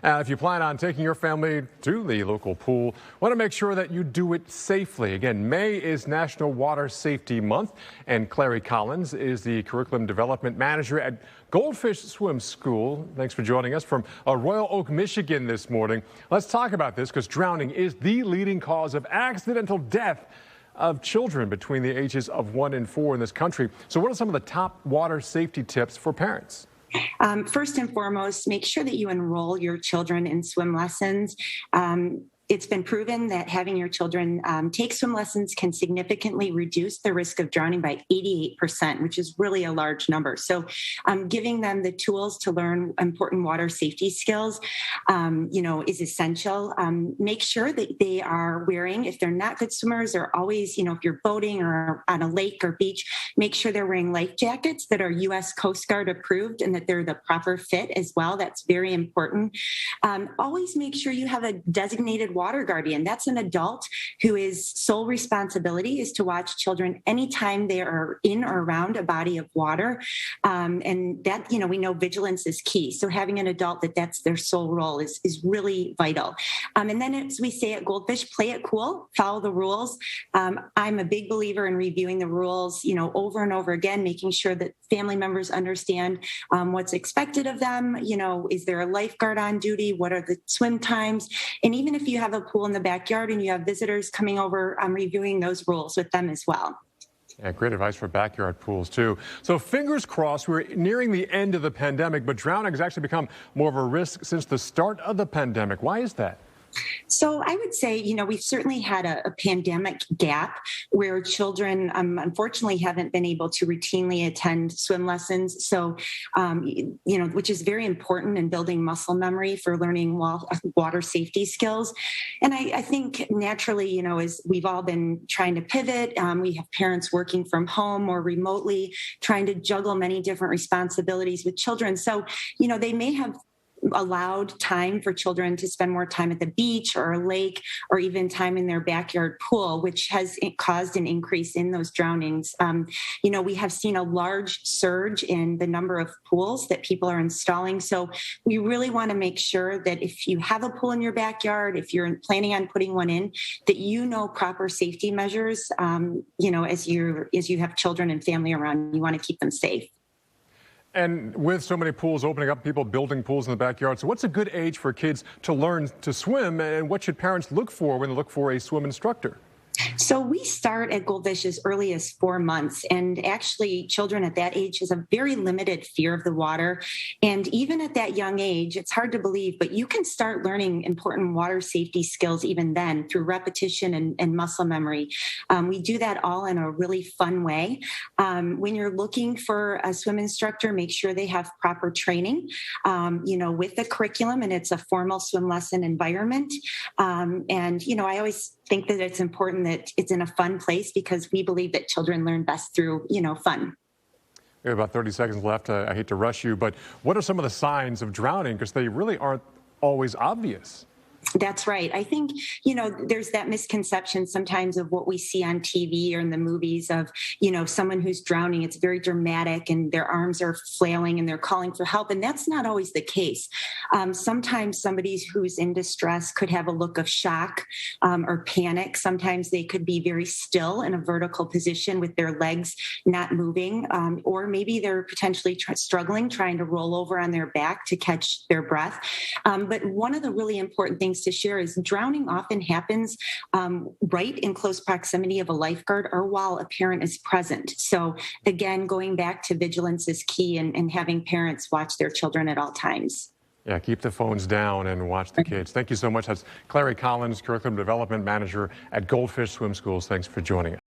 If you plan on taking your family to the local pool, want to make sure that you do it safely. Again, May is National Water Safety Month, and Clary Collins is the Curriculum Development Manager at Goldfish Swim School. Thanks for joining us from Royal Oak, Michigan this morning. Let's talk about this because drowning is the leading cause of accidental death of children between the ages of 1 and 4 in this country. So what are some of the top water safety tips for parents? First and foremost, make sure that you enroll your children in swim lessons. It's been proven that having your children take swim lessons can significantly reduce the risk of drowning by 88%, which is really a large number. So giving them the tools to learn important water safety skills, is essential. Make sure that they are wearing, if they're not good swimmers, they're always, if you're boating or on a lake or beach, make sure they're wearing life jackets that are U.S. Coast Guard approved and that they're the proper fit as well. That's very important. Always make sure you have a designated water guardian. That's an adult whose sole responsibility is to watch children anytime they are in or around a body of water. And that, we know vigilance is key. So having an adult that's their sole role is really vital. And then as we say at Goldfish, play it cool, follow the rules. I'm a big believer in reviewing the rules, over and over again, making sure that family members understand what's expected of them. Is there a lifeguard on duty? What are the swim times? And even if you have a pool in the backyard and you have visitors coming over, reviewing those rules with them as well. Yeah, great advice for backyard pools, too. So fingers crossed, we're nearing the end of the pandemic, but drowning has actually become more of a risk since the start of the pandemic. Why is that? So I would say, we've certainly had a pandemic gap where children, unfortunately, haven't been able to routinely attend swim lessons. So, which is very important in building muscle memory for learning water safety skills. And I think naturally, as we've all been trying to pivot, we have parents working from home or remotely, trying to juggle many different responsibilities with children. So, they may have allowed time for children to spend more time at the beach or a lake or even time in their backyard pool, which has caused an increase in those drownings. We have seen a large surge in the number of pools that people are installing. So we really want to make sure that if you have a pool in your backyard, if you're planning on putting one in, that proper safety measures, as you have children and family around, you want to keep them safe. And with so many pools opening up, people building pools in the backyard, so what's a good age for kids to learn to swim, and what should parents look for when they look for a swim instructor? So we start at Goldfish as early as 4 months, and actually children at that age has a very limited fear of the water. And even at that young age, it's hard to believe, but you can start learning important water safety skills even then through repetition and muscle memory. We do that all in a really fun way. When you're looking for a swim instructor, make sure they have proper training, with the curriculum, and it's a formal swim lesson environment. I always think that it's important that it's in a fun place because we believe that children learn best through, fun. We have about 30 seconds left. I hate to rush you, but what are some of the signs of drowning? Because they really aren't always obvious. That's right. I think, there's that misconception sometimes of what we see on TV or in the movies of, someone who's drowning. It's very dramatic and their arms are flailing and they're calling for help. And that's not always the case. Sometimes somebody who's in distress could have a look of shock or panic. Sometimes they could be very still in a vertical position with their legs not moving, or maybe they're potentially struggling, trying to roll over on their back to catch their breath. But one of the really important things to share is drowning often happens right in close proximity of a lifeguard or while a parent is present. So again, going back to vigilance is key and having parents watch their children at all times. Yeah, keep the phones down and watch the kids. Thank you so much. That's Clary Collins, Curriculum Development Manager at Goldfish Swim Schools. Thanks for joining us.